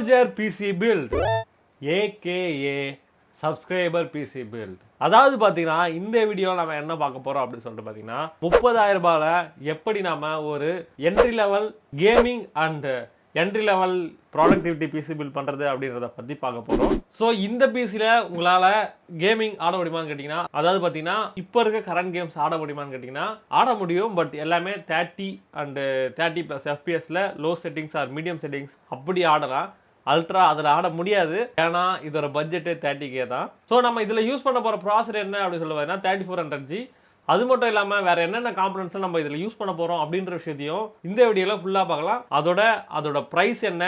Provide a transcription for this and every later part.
Soldier PC build AKA subscriber PC build. அதாவது பார்த்தீங்கன்னா இந்த வீடியோவில் நம்ம என்ன பார்க்க போகிறோம் அப்படின்னு சொல்லிட்டு பார்த்தீங்கன்னா 30,000 ரூபாயில் எப்படி நம்ம ஒரு entry level gaming and entry level productivity PC build பண்ணுறது அப்படின்றத பற்றி பார்க்க போகிறோம். ஸோ இந்த பிசியில் உங்களால் கேமிங் ஆட முடியுமான்னு கேட்டிங்கன்னா, அதாவது பார்த்தீங்கன்னா இப்போ இருக்க கரண்ட் கேம்ஸ் ஆட முடியுமான்னு கேட்டிங்கன்னா ஆட முடியும். பட் எல்லாமே 30 and 30+ FPS low settings R medium settings அப்படி ஆடலாம். அல்ட்ரா அதில் ஆட முடியாது, ஏன்னா இதோட பட்ஜெட்டு 30K தான். ஸோ நம்ம இதில் யூஸ் பண்ண போகிற ப்ராசர் என்ன அப்படின்னு சொல்லி பார்த்தீங்கன்னா 3400G. அது மட்டும் இல்லாமல் வேறு என்னென்ன காம்பனன்ட்ஸ் நம்ம இதில் யூஸ் பண்ண போகிறோம் அப்படின்ற விஷயத்தையும் இந்த வீடியோவில் ஃபுல்லாக பார்க்கலாம். அதோட ப்ரைஸ் என்ன,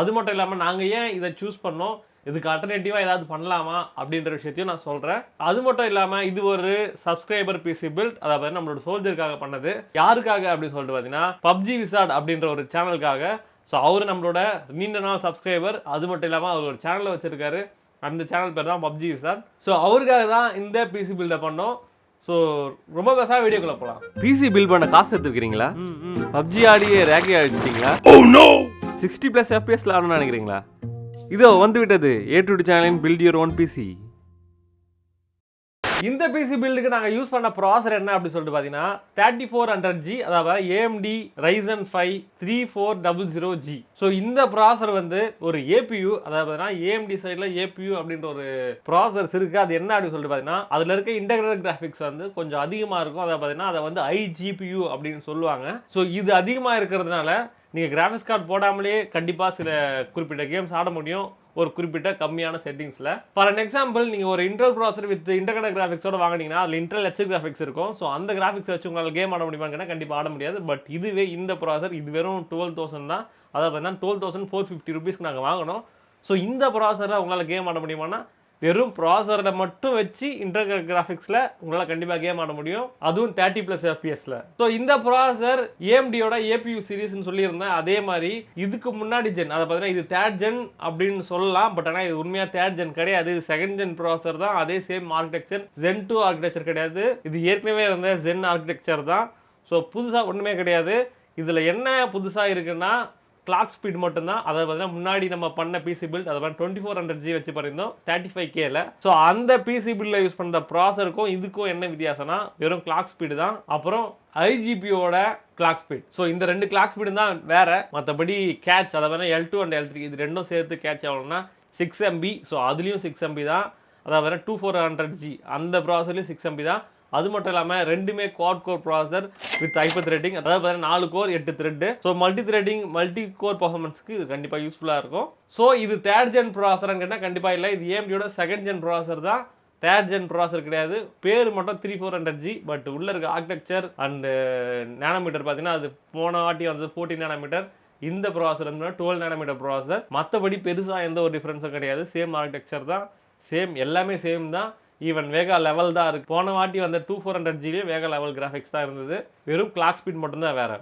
அது மட்டும் இல்லாமல் நாங்கள் ஏன் இதை சூஸ் பண்ணோம், இதுக்கு அல்டர்னேட்டிவாக ஏதாவது பண்ணலாமா அப்படின்ற விஷயத்தையும் நான் சொல்கிறேன். அது மட்டும் இல்லாமல் இது ஒரு சப்ஸ்கிரைபர் பிசி பில்ட், அதாவது நம்மளோட சோல்ஜருக்காக பண்ணது. யாருக்காக அப்படின்னு சொல்லிட்டு பார்த்தீங்கன்னா PUBG Wizard அப்படின்ற ஒரு சேனலுக்காக. ஸோ அவர் நம்மளோட நீண்ட நாள் சப்ஸ்கிரைபர். அது மட்டும் இல்லாமல் அவர் ஒரு சேனலை வச்சுருக்காரு, அந்த சேனல் பேர் தான் PUBG Wizard. ஸோ அவருக்காக தான் இந்த பிசி பில்டை பண்ணோம். ஸோ ரொம்ப பெருசாக வீடியோக்குள்ள போகலாம். பிசி பில் பண்ண காசு எடுத்துக்கிறீங்களா? பப்ஜி ஆடியே ரேக்கே அடிச்சிட்டீங்களா? 60+ FPS ஆடணும்னு நினைக்கிறீங்களா? இதோ வந்து விட்டது A2D சேனலின் பில்ட் யுவர் ஓன் பிசி. இந்த பிசி பில்டுக்கு நாங்கள் யூஸ் பண்ண ப்ராசர் என்ன அப்படின்னு சொல்லிட்டு பார்த்தீங்கன்னா 3400G, அதாவது AMD Ryzen 5 3400G. ஸோ இந்த ப்ராசர் வந்து ஒரு APU, அதாவது பார்த்தீங்கன்னா AMD சைடில் APU அப்படின்ற ஒரு ப்ராசர்ஸ் இருக்குது. அது என்ன அப்படின்னு சொல்லிட்டு பார்த்தீங்கன்னா அதில் இருக்க இன்டெகிரேட்டட் கிராஃபிக்ஸ் வந்து கொஞ்சம் அதிகமாக இருக்கும். அதை பார்த்தீங்கன்னா அதை வந்து iGPU அப்படின்னு சொல்லுவாங்க. ஸோ இது அதிகமாக இருக்கிறதுனால நீங்கள் கிராஃபிக்ஸ் கார்டு போடாமலே கண்டிப்பாக சில குறிப்பிட்ட கேம்ஸ் ஆட முடியும், ஒரு குறிப்பிட்ட கம்மியான செட்டிங்ஸில். ஃபார் அன் எக்ஸாம்பிள், நீங்கள் ஒரு இன்டெல் ப்ராசர் வித் இன்டெகிரேட்டட் கிராஃபிக்ஸோட வாங்கினீங்கன்னா அதில் இன்டெல் ஹெச் கிராஃபிக்ஸ் இருக்கும். ஸோ அந்த கிராஃபிக்ஸ் வச்சு உங்களால் கேம் ஆட முடியுமான்னு கண்டிப்பாக ஆட முடியாது. பட் இதுவே இந்த ப்ராசர் இது வெறும் 12,000 தான். அதாவது பார்த்தீங்கன்னா 12,450 ரூபீஸ்க்கு நாங்கள் வாங்கினோம். ஸோ இந்த ப்ராசரில் உங்களால் கேம் ஆட முடியுமானா வெறும் ப்ராசரில் மட்டும் வச்சு இன்டெகிரேட்டட் கிராஃபிக்ஸில் உங்களால் கண்டிப்பாக கேம் ஆட முடியும், அதுவும் 30+ FPS. ஸோ இந்த ப்ராசர் AMDயோட APU சீரீஸ்ன்னு சொல்லியிருந்தேன். அதே மாதிரி இதுக்கு முன்னாடி ஜென், அதை பார்த்தீங்கன்னா இது 3rd gen அப்படின்னு சொல்லலாம். பட் ஆனால் இது உண்மையாக 3rd gen கிடையாது, இது 2nd gen ப்ராசர் தான். அதே சேம் ஆர்கிடெக்சர், Zen 2 ஆர்கிடெக்சர் கிடையாது, இது ஏற்கனவே இருந்த Zen ஆர்கிடெக்சர் தான். ஸோ புதுசாக ஒன்றுமே கிடையாது. இதில் என்ன புதுசாக இருக்குன்னா கிளாக் ஸ்பீட் மட்டும்தான். அதாவது பார்த்தீங்கன்னா முன்னாடி நம்ம பண்ண பிசி பில்ட், அதை 2400G வச்சு பண்ணியிருந்தோம் 35Kல. ஸோ அந்த பிசி பில்டில் யூஸ் பண்ணுற ப்ராசருக்கும் இதுக்கும் என்ன வித்தியாசம்னா வெறும் கிளாக் ஸ்பீடு தான், அப்புறம் iGPUவோட கிளாக் ஸ்பீட். ஸோ இந்த 2 கிளாக் ஸ்பீடு தான் வேற. மற்றபடி கேட்ச், அதாவது L2 அண்ட் L3 இது ரெண்டும் சேர்த்து கேட்ச் ஆகணும்னா 6 MB. ஸோ அதுலேயும் 6 MB தான். அதாவது 2400G அந்த ப்ராசர்லேயும் 6 MB தான். அது மட்டும் இல்லாமல் ரெண்டுமே quad core processor with hyper threading, அதாவது பார்த்தீங்கன்னா 4 core 8 thread. So multi threading multi core பர்ஃபார்மன்ஸ்க்கு இது கண்டிப்பாக யூஸ்ஃபுல்லாக இருக்கும். ஸோ இது 3rd gen ப்ராசர்னு கேட்டால் கண்டிப்பாக இல்லை, இது AMDயோட 2nd gen ப்ராசர் தான், 3rd gen ப்ராசர் கிடையாது. பேர் மட்டும் 3400G. பட் உள்ள இருக்க ஆர்கிடெக்சர் அண்ட் நேனோமீட்டர் பார்த்தீங்கன்னா அது போன வாட்டி வந்து 14 nm, இந்த ப்ராசர் வந்து 12 nm ப்ராசர். மற்றபடி பெருசாக எந்த ஒரு டிஃப்ரென்ஸும் கிடையாது, சேம் ஆர்கிடெக்சர் தான், சேம் எல்லாமே சேம் தான். ஈவன் வேகா லெவல் தான் இருக்குது. போன வாட்டி வந்து 2400Gலேயே வேகா லெவல் கிராஃபிக்ஸ் தான் இருந்தது, வெறும் கிளாக் ஸ்பீட் மட்டும்தான் வேறு.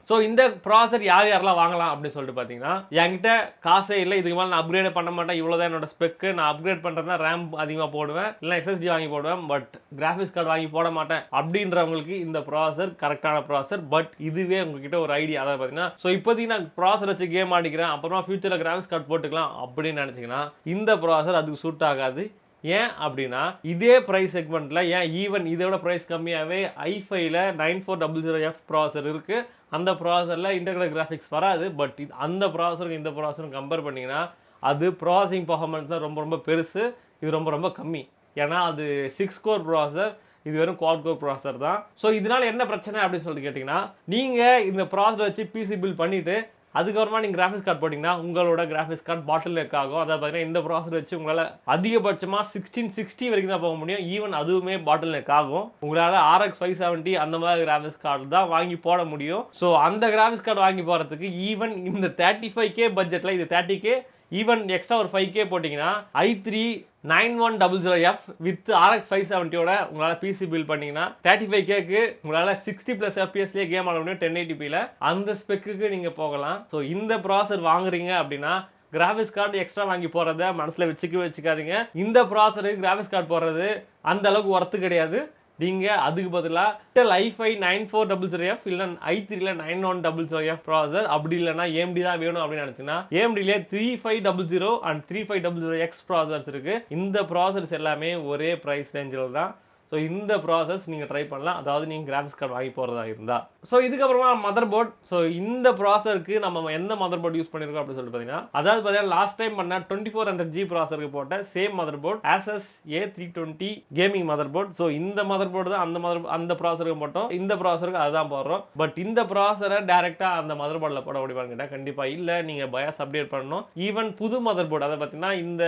ஸோ இந்த ப்ராசர் யாரெல்லாம் வாங்கலாம் அப்படின்னு சொல்லிட்டு பார்த்தீங்கன்னா, என்கிட்ட காசே இல்லை, இதுக்கு மேலே நான் அப்கிரேட் பண்ண மாட்டேன், இவ்வளோதான் என்னோட ஸ்பெக்கு, நான் அப்கிரேட் பண்ணுறதா ரேம் அதிகமாக போடுவேன், இல்லை SSD வாங்கி போடுவேன், பட் கிராஃபிக்ஸ் கார்டு வாங்கி போட மாட்டேன் அப்படின்றவங்களுக்கு இந்த ப்ராசர் கரெக்டான ப்ராசர். பட் இதுவே உங்ககிட்ட ஒரு ஐடியா, அதாவது பார்த்தீங்கன்னா ஸோ இப்போதைக்கு நான் ப்ராசர் வச்சு கேம் ஆடிக்கிறேன், அப்புறமா ஃபியூச்சரில் கிராஃபிக்ஸ் கார்டு போட்டுக்கலாம் அப்படின்னு நினச்சிங்கன்னா இந்த ப்ராசர் அதுக்கு சூட் ஆகாது. ஏன் அப்படின்னா இதே ப்ரைஸ் செக்மெண்ட்டில், ஏன் ஈவன் இதோட ப்ரைஸ் கம்மியாகவே i5ல 9400F ப்ராசர் இருக்குது. அந்த ப்ராசரில் இன்டெகிரேட்டட் கிராஃபிக்ஸ் வராது. பட் அந்த ப்ராசருக்கு இந்த ப்ராசரும் கம்பேர் பண்ணிங்கன்னா அது ப்ராசஸிங் பர்ஃபார்மன்ஸ் தான் ரொம்ப ரொம்ப பெருசு, இது ரொம்ப ரொம்ப கம்மி. ஏன்னா அது 6 கோர் ப்ராசர், இது வெறும் குவாட் கோர் ப்ராசர் தான். ஸோ இதனால் என்ன பிரச்சனை அப்படின்னு சொல்லிட்டு கேட்டிங்கன்னா, நீங்கள் இந்த ப்ராசர் வச்சு பிசி பில்ட் பண்ணிவிட்டு அதுக்கப்புறமா நீங்கள் கிராஃபிக்ஸ் கார்டு போட்டிங்கன்னா உங்களோட கிராஃபிக்ஸ் கார்டு பாட்டில் நெக் ஆகும். அதாவது பார்த்தீங்கன்னா இந்த ப்ராசர் வச்சு உங்களால் அதிகபட்சமாக 1660 வரைக்கும் தான் போக முடியும், ஈவன் அதுவுமே பாட்டில் நெக் ஆகும். உங்களால் RX 570 அந்த மாதிரி கிராஃபிக்ஸ் கார்டு தான் வாங்கி போட முடியும். ஸோ அந்த கிராஃபிக்ஸ் கார்டு வாங்கி போகிறதுக்கு ஈவன் இந்த 35K பட்ஜெட்டில், இது 30K, ஈவன் எக்ஸ்ட்ரா ஒரு 5K போட்டிங்கன்னா i3 9100F வித் RX 570யோட உங்களால் பிசி பில்ட் பண்ணிங்கன்னா 35Kக்கு உங்களால் 60+ FPSலேயே கேம் ஆட முடியும் 1080pல. அந்த ஸ்பெக்குக்கு நீங்கள் போகலாம். ஸோ இந்த ப்ராசர் வாங்குறீங்க அப்படின்னா கிராஃபிக்ஸ் கார்டு எக்ஸ்ட்ரா வாங்கி போகிறத மனசில் வச்சுக்காதீங்க. இந்த ப்ராசருக்கு கிராஃபிக்ஸ் கார்டு போடுறது அந்த அளவுக்கு ஒர்த்து கிடையாது. நீங்கள் அதுக்கு பதிலாக இன்டெல் i5 9400F இல்லை i3ல 9100F ப்ராசர், அப்படி இல்லைனா AMD தான் வேணும் அப்படின்னு நினச்சிங்கன்னா AMDலேயே 3500 அண்ட் 3500X ப்ராசர்ஸ் இருக்குது. இந்த ப்ராசர்ஸ் எல்லாமே ஒரே ப்ரைஸ் ரேஞ்சில் தான். ஸோ இந்த ப்ராசஸ் நீங்கள் ட்ரை பண்ணலாம், அதாவது நீங்கள் கிராஃபிக்ஸ் கார்டு வாங்கி போகிறதா இருந்தால். ஸோ இதுக்கப்புறமா மதர் போர்ட். ஸோ இந்த ப்ராசருக்கு நம்ம எந்த மதர் போர்ட் யூஸ் பண்ணியிருக்கோம் அப்படின்னு சொல்லிட்டு பார்த்தீங்கன்னா, அதாவது பார்த்தீங்கன்னா லாஸ்ட் டைம் பண்ண 2400G ப்ராசருக்கு போட்ட same motherboard Asus A320 gaming motherboard. So இந்த மதர் போர்டு தான் அந்த ப்ராசருக்கு போட்டோம், இந்த ப்ராசருக்கு அதுதான் போடுறோம். பட் இந்த ப்ராசரை டேரெக்டாக அந்த மதர் போர்டில் போட முடியுமான்னு கேட்டால் கண்டிப்பாக இல்லை. நீங்கள் பயாஸ் அப்டேட் பண்ணணும். ஈவன் புது மதர் போர்டு, அதை பார்த்தீங்கன்னா இந்த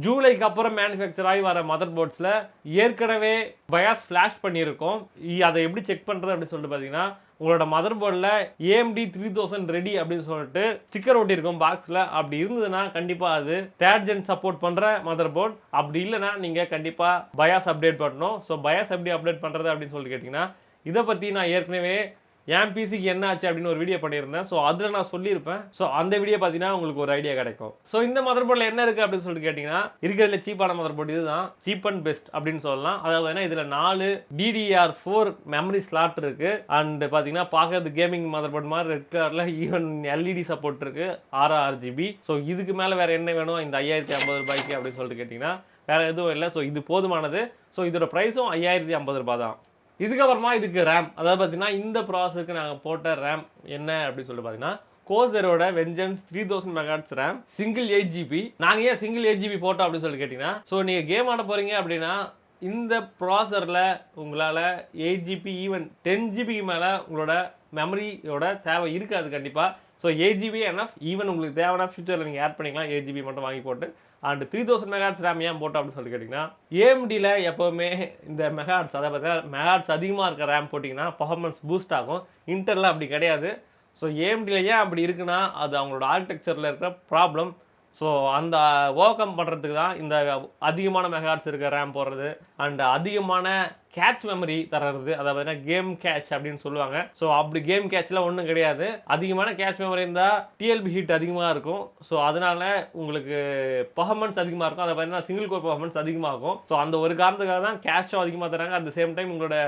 ஜூலைக்கு அப்புறம் மேனுஃபேக்சர் ஆகி வர மதர் போர்ட்ஸில் ஏற்கனவே பயாஸ் ஃப்ளாஷ் பண்ணியிருக்கோம். அதை எப்படி செக் பண்ணுறது அப்படின்னு சொல்லிட்டு பார்த்தீங்கன்னா, உங்களோட மதர் போர்டில் AMD 3000 ரெடி அப்படின்னு சொல்லிட்டு ஸ்டிக்கர் ஒட்டியிருக்கும் பாக்ஸில். அப்படி இருந்ததுன்னா கண்டிப்பாக அது 3rd gen சப்போர்ட் பண்ணுற மதர் போர்ட். அப்படி இல்லைன்னா நீங்கள் கண்டிப்பாக பயாஸ் அப்டேட் பண்ணணும். ஸோ பயாஸ் எப்படி அப்டேட் பண்ணுறது அப்படின்னு சொல்லிட்டு கேட்டிங்கன்னா, இதை பற்றி நான் ஏற்கனவே என் பிசிக்கு என்ன ஆச்சு அப்படின்னு ஒரு வீடியோ பண்ணியிருந்தேன். ஸோ அதில் நான் சொல்லியிருப்பேன். ஸோ அந்த வீடியோ பார்த்தீங்கன்னா உங்களுக்கு ஒரு ஐடியா கிடைக்கும். ஸோ இந்த மதர் போர்டில் என்ன இருக்குது அப்படின்னு சொல்லிட்டு கேட்டிங்கன்னா, இருக்கிறதுல சீப்பான மதர் போர்டு இதுதான், சீப் அண்ட் பெஸ்ட் அப்படின்னு சொல்லலாம். அதாவது இதில் 4 DDR4 மெமரி ஸ்லாட் இருக்குது. அண்ட் பார்த்தீங்கன்னா பார்க்கறது கேமிங் மதர் போர்டு மாதிரி ரெட் கலரில் ஈவன் LED சப்போர்ட் இருக்குது 6GB. ஸோ இதுக்கு மேலே வேறு என்ன வேணும் இந்த 5050 ரூபாய்க்கு அப்படின்னு சொல்லிட்டு கேட்டிங்கன்னா வேறு எதுவும் இல்லை. ஸோ இது போதுமானது. ஸோ இதோட ப்ரைஸும் 5050 ரூபாய் தான். இதுக்கப்புறமா இதுக்கு ரேம், அதாவது பார்த்தீங்கன்னா இந்த ப்ராசஸருக்கு நாங்கள் போட்ட ரேம் என்ன அப்படின்னு சொல்லிட்டு பார்த்தீங்கன்னா, கோசரோட vengeance 3000 MHz RAM, single 8GB. நாங்கள் ஏன் சிங்கிள் 8GB போட்டோம் அப்படின்னு சொல்லி கேட்டிங்கன்னா, ஸோ நீங்கள் கேம் ஆட போகிறீங்க அப்படின்னா இந்த ப்ராசரில் உங்களால் 8GB ஈவன் 10GBக்கு மேலே உங்களோட மெமரியோட தேவை இருக்காது கண்டிப்பாக. So 8GB NF. ஈவன் உங்களுக்கு தேவையான ஃபியூச்சரில் நீங்கள் ஆட் பண்ணிக்கலாம் 8GB மட்டும் வாங்கி போட்டு. அண்ட் 3000 MHz ரேம் ஏன் போட்டோம் அப்படின்னு சொல்லி கேட்டிங்கன்னா, AMDயில் எப்போவுமே இந்த மெகாஹெர்ட்ஸ், அதை பார்த்தீங்கன்னா மெகாஹெர்ட்ஸ் அதிகமாக இருக்க ரேம் போட்டிங்கன்னா பர்ஃபார்மன்ஸ் பூஸ்ட் ஆகும். இன்டெல்ல அப்படி கிடையாது. ஸோ AMDயில் ஏன் அப்படி இருக்குன்னா அது அவங்களோட ஆர்கிடெக்சரில் இருக்கிற ப்ராப்ளம். ஸோ அந்த ஓவர் கம் பண்ணுறதுக்கு தான் இந்த அதிகமான மெகாஹெர்ட்ஸ் இருக்க ரேம் போடுறது அண்ட் அதிகமான கேட்ச் மெமரி தர்றது, அதாவது கேம் கேட்ச் அப்படின்னு சொல்லுவாங்க. ஸோ அப்படி கேம் கேட்ச்லாம் ஒன்றும் கிடையாது. அதிகமான கேட்ச் மெமரி இருந்தால் TLB ஹீட் அதிகமாக இருக்கும். ஸோ அதனால உங்களுக்கு பர்ஃபார்மன்ஸ் அதிகமாக இருக்கும். அதை பார்த்தீங்கன்னா சிங்கிள் கோர் பர்ஃபார்மன்ஸ் அதிகமாகும். ஸோ அந்த ஒரு காரணத்துக்காக தான் கேட்சும் அதிகமாக தராங்க. அட் த சேம் டைம் உங்களோட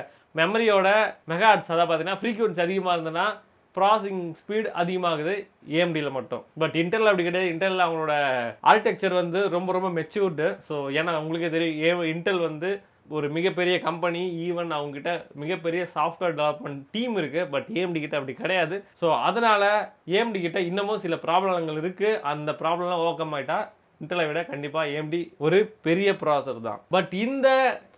மெமரியோட மெகாஹெர்ட்ஸ், அதாவது பார்த்தீங்கன்னா ஃப்ரீக்வன்சி அதிகமாக இருந்ததுன்னா ப்ராசஸிங் ஸ்பீட் அதிகமாகுது AMDயில் மட்டும். பட் இன்டெல் அப்படி கிடையாது. இன்டெல் அவங்களோட ஆர்கிடெக்சர் வந்து ரொம்ப ரொம்ப மெச்சூர்டு. ஸோ ஏன்னா உங்களுக்கே தெரியும் இன்டெல் வந்து ஒரு மிகப்பெரிய கம்பெனி. ஈவன் அவங்ககிட்ட மிகப்பெரிய சாஃப்ட்வேர் டெவலப்மெண்ட் டீம் இருக்குது. பட் AMD கிட்ட அப்படி கிடையாது. ஸோ அதனால் AMD கிட்ட இன்னமும் சில ப்ராப்ளங்கள் இருக்குது. அந்த ப்ராப்ளம்லாம் ஓவர் கம் ஆகிட்டா இன்டெலை விட கண்டிப்பாக AMD ஒரு பெரிய ப்ராசஸர் தான். பட் இந்த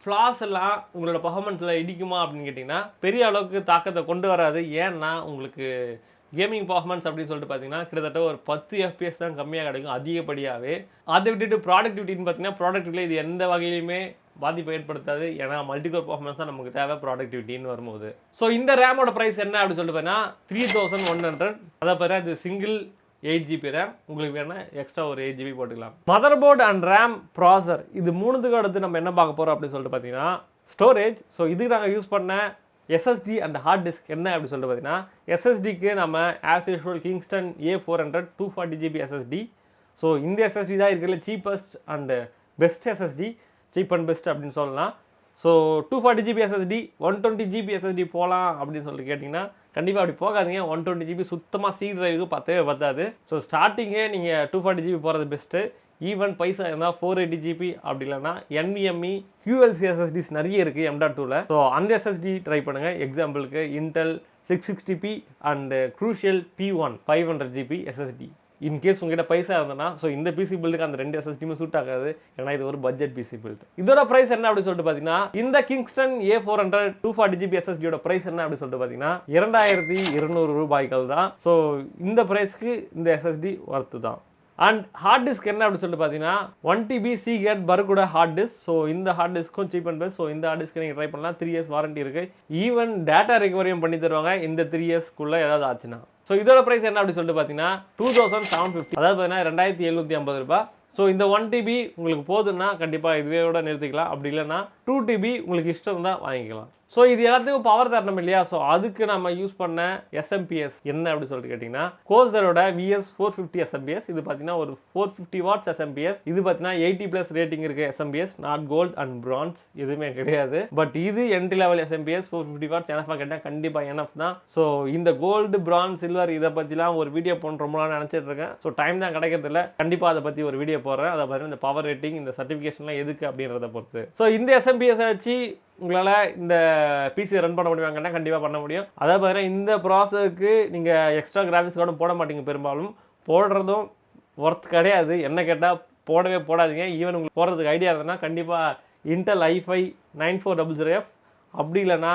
ஃப்ளாஸ் எல்லாம் உங்களோட பர்ஃபார்மன்ஸில் இடிக்குமா அப்படின்னு கேட்டிங்கன்னா பெரிய அளவுக்கு தாக்கத்தை கொண்டு வராது. ஏன்னா உங்களுக்கு கேமிங் பர்ஃபார்மன்ஸ் அப்படின்னு சொல்லிட்டு பார்த்தீங்கன்னா கிட்டத்தட்ட ஒரு 10 FPS தான் கம்மியாக கிடைக்கும் அதிகப்படியாகவே. அதை விட்டுட்டு ப்ராடக்டிவிட்டின்னு பார்த்தீங்கன்னா ப்ராடக்டிவிட்டியில் இது எந்த வகையிலுமே பாதிப்பை ஏற்படுத்தாது. ஏன்னா மல்டிகோர் பர்ஃபார்மன்ஸ் தான் நமக்கு தேவை ப்ராடக்டிவிட்டின்னு வரும்போது. ஸோ இந்த ரேமோட ப்ரைஸ் என்ன அப்படின்னு சொல்லிட்டு பார்த்தீங்கன்னா 3100. அதை பார்த்தா இது சிங்கிள் 8GB ரேம். உங்களுக்கு வேணால் எக்ஸ்ட்ரா ஒரு 8GB போட்டுக்கலாம். மதர் போர்டு அண்ட் ரேம் ப்ராசர் இது மூணுத்துக்கு அடுத்து நம்ம என்ன பார்க்க போகிறோம் அப்படின்னு சொல்லிட்டு பார்த்தீங்கன்னா ஸ்டோரேஜ். ஸோ இதுக்கு நாங்கள் யூஸ் பண்ண SSD அண்ட் ஹார்ட் டிஸ்க் என்ன அப்படின்னு சொல்லிட்டு பார்த்தீங்கன்னா, SSDக்கு நம்ம as usual Kingston A400 240GB SSD. So இந்த SSD தான் இருக்கிறதுல cheapest and best SSD, cheap and best அப்படின்னு சொல்லலாம். So 240GB SSD 120GB SSD போகலாம் அப்படின்னு சொல்லிட்டு கேட்டிங்கன்னா கண்டிப்பாக அப்படி போகாதீங்க. 120GB சுத்தமாக சி டிரைவுக்கு பத்தவே பத்தாது. ஸோ ஸ்டார்டிங்கே நீங்கள் 240GB போகிறது பெஸ்ட்டு. ஈவன் பைசா இருந்தால் 480GB அப்படி இல்லைன்னா NVMe QLC SSDs நிறைய இருக்குது M.2ல. ஸோ அந்த SSD ட்ரை பண்ணுங்கள். எக்ஸாம்பிளுக்கு Intel 660p and Crucial P1 500GB SSD. In case உங்ககிட்ட பைசா இருந்ததுன்னா ஸோ இந்த பிசி பில்டுக்கு அந்த 2 SSDயுமே சூட் ஆகாது. ஏன்னா இது ஒரு பட்ஜெட் பிசி பில்டு. இதோட ப்ரைஸ் என்ன அப்படின்னு சொல்லிட்டு பார்த்தீங்கன்னா இந்த கிங்ஸ்டன் A400 240GB SSDயோட ப்ரைஸ் என்ன அப்படின்னு சொல்லிட்டு பார்த்தீங்கன்னா 2200 ரூபாய்கள் தான். ஸோ இந்த ப்ரைஸ்க்கு இந்த SSD ஒர்த்து தான். அண்ட் ஹார்ட் டிஸ்க் என்ன அப்படின்னு சொல்லிட்டு பார்த்தீங்கன்னா 1TB Seagate Barracuda hard disk. So இந்த ஹார்ட் டிஸ்க்கும் சீப் அண்ட் பெஸ்ட். ஸோ இந்த ஹார்ட் டிஸ்க்கு நீங்கள் ட்ரை பண்ணலாம். 3 years வாரண்டி இருக்குது. ஈவன் டேட்டா ரெக்கவரியும் பண்ணி தருவாங்க இந்த 3 yearsக்குள்ளே ஏதாவது ஆச்சுன்னா. ஸோ இதோட ப்ரைஸ் என்ன அப்படின்னு சொல்லிட்டு பார்த்தீங்கன்னா 2750, அதாவது பார்த்தீங்கன்னா 2750 ரூபாய். ஸோ இந்த 1TB உங்களுக்கு போதுன்னா கண்டிப்பாக இதுவே நிறுத்திக்கலாம். அப்படி இல்லைன்னா 2TB உங்களுக்கு இஷ்டம் இருந்தால் வாங்கிக்கலாம். ஸோ இது எல்லாத்துக்கும் பவர் தரணும் இல்லையா? ஸோ அதுக்கு நம்ம யூஸ் பண்ண எஸ்எம்பிஎஸ் என்ன அப்படின்னு சொல்லிட்டு கேட்டிங்கன்னா, கோசரோட VS450 எஸ்எம்பிஎஸ். இது பார்த்தீங்கன்னா ஒரு 450 வாட்ஸ் எஸ்எம்பிஎஸ். இது பார்த்தீங்கன்னா 80+ ரேட்டிங் இருக்கு SMPS, not gold and bronze எதுவுமே கிடையாது. பட் இது என்ட்ரி லெவல் எஸ்எம்பிஎஸ் 450 வாட்ஸ் எனஃபா கேட்டால் கண்டிப்பாக எனஃப் தான். ஸோ இந்த கோல்டு, பிரான்ஸ், சில்வர் இதை பற்றிலாம் ஒரு வீடியோ பண்ணுறோம்லாம் நினச்சிட்டு இருக்கேன். ஸோ டைம் தான் கிடைக்கிறது இல்லை. கண்டிப்பாக அதை பற்றி ஒரு வீடியோ போடுறேன். அதை பார்த்தீங்கன்னா இந்த பவர் ரேட்டிங், இந்த சர்டிஃபிகேஷன்லாம் எதுக்கு அப்படின்றத பொறுத்து. ஸோ இந்த எஸ்எம்பிஎஸை வச்சு உங்களால் இந்த பிசியை ரன் பண்ண முடியுமாங்கன்னா கண்டிப்பாக பண்ண முடியும். அதாவது பார்த்தீங்கன்னா இந்த ப்ராசஸருக்கு நீங்கள் எக்ஸ்ட்ரா கிராஃபிக்ஸ் கார்டும் போட மாட்டீங்க. பெரும்பாலும் போடுறதும் ஒர்த் கிடையாது. என்ன கேட்டால் போடவே போடாதீங்க. ஈவன் உங்களுக்கு போடுறதுக்கு ஐடியா இருந்ததுன்னா கண்டிப்பாக இன்டெல் i5 9400F அப்படி இல்லைனா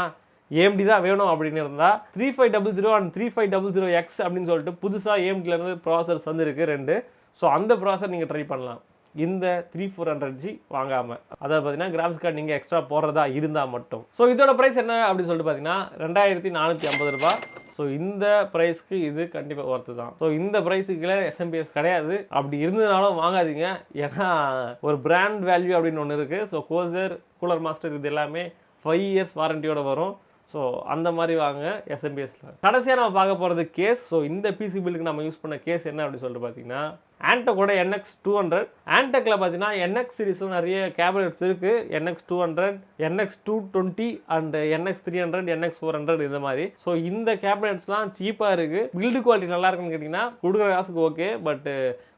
AMD தான் வேணும் அப்படின்னு இருந்தால் 3500 அண்ட் 3500X அப்படின்னு சொல்லிட்டு புதுசாக AMDலேருந்து ப்ராசஸர்ஸ் வந்துருக்கு 2. ஸோ அந்த ப்ராசஸர் நீங்கள் ட்ரை பண்ணலாம் இந்த 3400G வாங்காமல். அதாவது பார்த்தீங்கன்னா கிராஃபிக்ஸ் கார்டு நீங்கள் எக்ஸ்ட்ரா போடுறதா இருந்தால் மட்டும். ஸோ இதோட ப்ரைஸ் என்ன அப்படின்னு சொல்லிட்டு பார்த்தீங்கன்னா 2450 ரூபாய். ஸோ இந்த ப்ரைஸ்க்கு இது கண்டிப்பாக ஒர்த்து தான். ஸோ இந்த ப்ரைஸுக்குள்ள எஸ்எம்பிஎஸ் கிடையாது. அப்படி இருந்ததுனாலும் வாங்காதீங்க. ஏன்னா ஒரு பிராண்ட் வேல்யூ அப்படின்னு ஒன்று இருக்குது. ஸோ கோசர், கூலர் மாஸ்டர் இது எல்லாமே 5 இயர்ஸ் வாரண்டியோட வரும். ஸோ அந்த மாதிரி வாங்க எஸ்எம்பிஎஸ்ல. கடைசியாக நம்ம பார்க்க போகிறது கேஸ். ஸோ இந்த பிசி பில்லுக்கு நம்ம யூஸ் பண்ண கேஸ் என்ன அப்படின்னு சொல்லிட்டு பார்த்தீங்கன்னா, ஆன்டெக்கோட NX200. ஆன்டெக்கில் பார்த்தீங்கன்னா NX சீரிஸும் நிறைய கேபினெட்ஸ் இருக்குது. NX200, NX220 and NX300, NX400 இந்த மாதிரி. ஸோ இந்த கேபினெட்ஸ்லாம் சீப்பாக இருக்குது. பில்டு குவாலிட்டி நல்லா இருக்குன்னு கேட்டிங்கன்னா கொடுக்குற காசுக்கு okay. But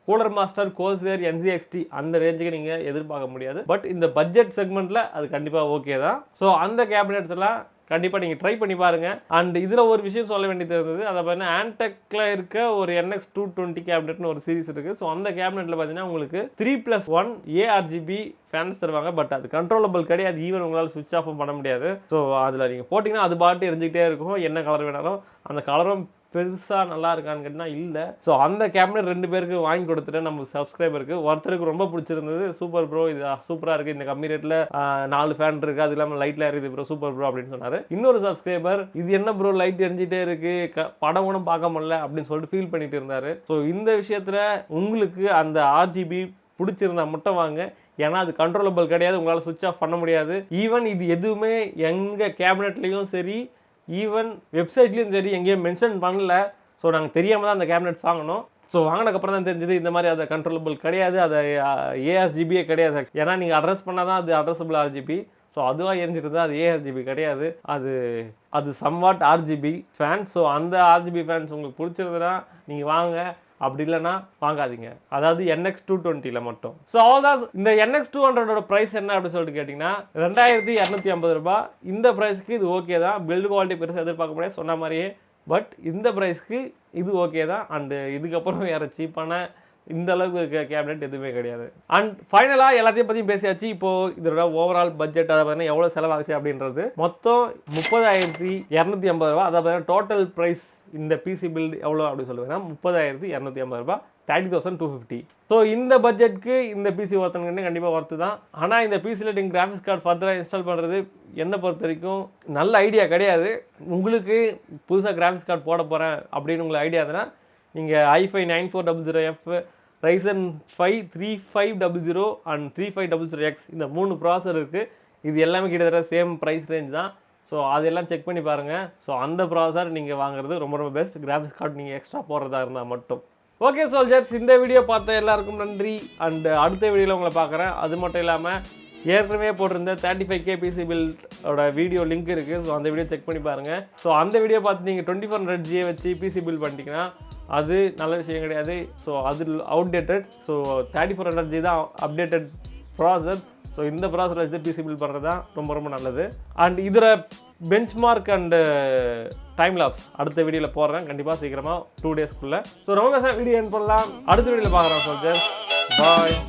cooler master, Corsair, NZXT அந்த ரேஞ்சுக்கு நீங்கள் எதிர்பார்க்க முடியாது. பட் இந்த பட்ஜெட் செக்மெண்ட்டில் அது கண்டிப்பாக ஓகே தான். ஸோ அந்த கேபினெட்ஸ் எல்லாம் கண்டிப்பாக நீங்கள் ட்ரை பண்ணி பாருங்கள். அண்ட் இதில் ஒரு விஷயம் சொல்ல வேண்டியது இருந்தது. அதை பார்த்தீங்கன்னா ஆன்டெக்கில் இருக்க ஒரு NX220 கேபினெட்னு ஒரு சீரிஸ் இருக்குது. ஸோ அந்த கேபினெட்டில் பார்த்தீங்கன்னா உங்களுக்கு 3+1 ARGB ஃபேன்ஸ் தருவாங்க. பட் அது கண்ட்ரோலபிள் கிடையாது. ஈவன் உங்களால் சுவிட்ச் ஆஃபும் பண்ண முடியாது. ஸோ அதில் நீங்கள் போட்டிங்கன்னா அது பாட்டு எரிஞ்சிக்கிட்டே இருக்கும். என்ன கலர் வேணாலும் அந்த கலரும் பெருசாக நல்லா இருக்கான்னு கேட்டிங்கன்னா இல்லை. ஸோ அந்த கேபினெட் 2 பேருக்கு வாங்கி கொடுத்துட்டு நம்ம சப்ஸ்கிரைபருக்கு ஒருத்தருக்கு ரொம்ப பிடிச்சிருந்தது. சூப்பர் ப்ரோ, இது சூப்பராக இருக்குது, இந்த கம்மி ரேட்டில் 4 ஃபேன் இருக்குது, அது இல்லாமல் லைட்டில் இருக்குது ப்ரோ, சூப்பர் ப்ரோ அப்படின்னு சொன்னார். இன்னொரு சப்ஸ்கிரைபர் இது என்ன ப்ரோ லைட் எரிஞ்சிட்டே இருக்குது, படம் கூட பார்க்க முடியல அப்படின்னு சொல்லிட்டு ஃபீல் பண்ணிட்டு இருந்தார். ஸோ இந்த விஷயத்தில் உங்களுக்கு அந்த RGB பிடிச்சிருந்தா மட்டும் வாங்க. ஏன்னா அது கண்ட்ரோலபிள் கிடையாது. உங்களால் சுவிட்ச் ஆஃப் பண்ண முடியாது. ஈவன் இது எதுவுமே எங்கள் கேபினெட்லேயும் சரி, ஈவன் வெப்சைட்லேயும் சரி எங்கேயும் மென்ஷன் பண்ணல. ஸோ நாங்கள் தெரியாமல் தான் அந்த கேபினெட்ஸ் வாங்கினோம். ஸோ வாங்கினதுக்கப்புறம் தான் தெரிஞ்சது இந்த மாதிரி அது கண்ட்ரோலபிள் கிடையாது, அது ARGB கிடையாது. ஏன்னா நீங்கள் அட்ரஸ் பண்ணால் தான் அது அட்ரஸபிள் RGB. ஸோ அதுவாக எரிஞ்சிட்டு தான் அது ARGB கிடையாது. அது சம்வாட் RGB ஃபேன். ஸோ அந்த RGB ஃபேன்ஸ் உங்களுக்கு பிடிச்சிருந்ததுன்னா நீங்கள் வாங்க. அப்படி இல்லைன்னா வாங்காதீங்க. அதாவது NX220 மட்டும். ஸோ அவ்வளோதான். இந்த NX200 ப்ரைஸ் என்ன அப்படின்னு சொல்லிட்டு கேட்டிங்கன்னா 2250 ரூபாய். இந்த ப்ரைஸ்க்கு இது ஓகே தான். பில்டு குவாலிட்டி பெருசாக எதிர்பார்க்க முடியாது சொன்ன மாதிரியே. பட் இந்த ப்ரைஸ்க்கு இது ஓகே தான். அண்டு இதுக்கப்புறம் வேறு சீப்பான இந்த அளவுக்கு இருக்க கேபினெட் எதுவுமே கிடையாது. அண்ட் ஃபைனலாக எல்லாத்தையும் பற்றியும் பேசியாச்சு. இப்போது இதோட ஓவரால் பட்ஜெட் அதை பார்த்தீங்கன்னா எவ்வளோ செலவாகுச்சு அப்படின்றது மொத்தம் 30,250 ரூபா. அதை பார்த்தீங்கன்னா டோட்டல் ப்ரைஸ் இந்த பிசி பில்டு எவ்வளோ அப்படின்னு சொல்லுவாங்கன்னா 30,250 ரூபா, 30,250. ஸோ இந்த பட்ஜெட்க்கு இந்த பிசி ஒருத்தனுக்கு கண்டிப்பாக ஒர்த்து தான். ஆனால் இந்த பிசியில் நீங்கள் கிராஃபிக்ஸ் கார்டு ஃபர்தராக இன்ஸ்டால் பண்ணுறது என்னை பொறுத்த வரைக்கும் நல்ல ஐடியா கிடையாது. உங்களுக்கு புதுசாக கிராஃபிக்ஸ் கார்டு போட போகிறேன் அப்படின்னு உங்களுக்கு ஐடியா இருந்ததுன்னா நீங்கள் i5 9400F, Ryzen 5 3500 and 3500X இந்த 3 ப்ராசஸர் இருக்குது. இது எல்லாமே கிட்டத்தட்ட சேம் ப்ரைஸ் ரேஞ்ச் தான். ஸோ அதெல்லாம் செக் பண்ணி பாருங்கள். ஸோ அந்த ப்ராசஸர் நீங்கள் வாங்குறது ரொம்ப ரொம்ப பெஸ்ட். கிராஃபிக்ஸ் கார்டு நீங்கள் எக்ஸ்ட்ரா போடுறதா இருந்தால் மட்டும். ஓகே சோல்ஜர்ஸ், இந்த வீடியோ பார்த்த எல்லாருக்கும் நன்றி. அண்ட் அடுத்த வீடியோவில் உங்களை பார்க்குறேன். அது மட்டும் இல்லாமல் ஏற்கனவே போட்டிருந்த 35K பிசி பில்டோட வீடியோ லிங்க் இருக்குது. ஸோ அந்த வீடியோ செக் பண்ணி பாருங்கள். ஸோ அந்த வீடியோ பார்த்து நீங்கள் 2400G வச்சு பிசி பில்ட் பண்ணிட்டீங்கன்னா அது நல்ல விஷயம் கிடையாது. ஸோ அது அவுடேட்டட். ஸோ 3400G தான் அப்டேட்டட் ப்ராசஸர். ஸோ இந்த ப்ராசஸர் வச்சு பிசி பில்ட் பண்ணுறது தான் ரொம்ப ரொம்ப நல்லது. அண்ட் இதில் பெஞ்ச்மார்க் அண்டு டைம் லாப்ஸ் அடுத்த வீடியோவில் போடுறேன் கண்டிப்பாக சீக்கிரமாக 2 டேஸ்க்குள்ளே. ஸோ ரொம்ப வீடியோ என் பண்ணலாம். அடுத்த வீடியோவில் பார்க்குறேன் சோல்ஜர்ஸ். பாய்.